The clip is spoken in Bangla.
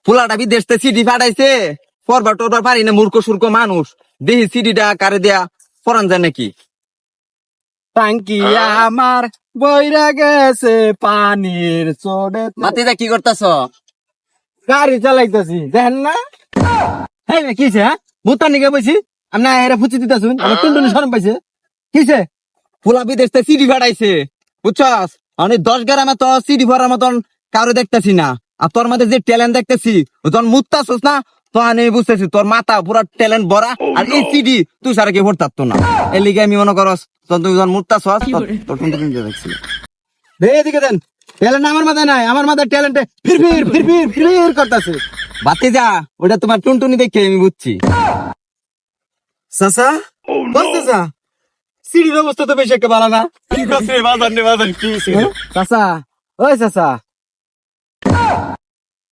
ফুলাটা বিদেশ থেকে সিডি ফাটাইছে, পরবার টরবার পারি না, মূর্খ সুর্খ মানুষ। দেখি সিডিটা কারে দেয়া পরান যায় নাকি। টাঙ্কি আমার বইরা গেছে পানির চড়ে। মাতিদা কি করতাছ? গাড়ি চালাইতেছি দেখেন না। হ্যাঁ কিছে হ্যাঁ ভূতার নিকে বইছি আমি না এরা ফুচি দিতেছুন আমার টুনটুনি শরম পাইছে কিছে। ফুলা বিদেশ থেকে সিডি ফাটাইছে বুঝছস। আমি 10 গ্রামে তো সিডি ভরার মতন কারো দেখতেছি না। আর তোর মধ্যে যে ট্যালেন্ট দেখতেছি তোর মুত্তাছস না, তো আমি বুঝতেছি তোর মাথা পুরা ট্যালেন্ট ভরা। আর এই সিডি তুই সারা কি ভরতারতো না, এর লিগে আমি মনে করস তুই যখন মুত্তাছস তোর টুনটুনি দেখছি। দে এদিকে দেন। ট্যালেন্ট আমার মাথায় নাই, আমার মাথায় ট্যালেন্টে ফির ফির ফির ফির ফির করতেছে। বাতি যা, ওটা তোমার টুনটুনি দেখে আমি বুঝছি। চাচা বল চাচা, সিঁড়ির অবস্থা তো বেশি একটা ভালো না। ঠিক আছে বাজার নে বাজার কি চাচা, ওই চাচা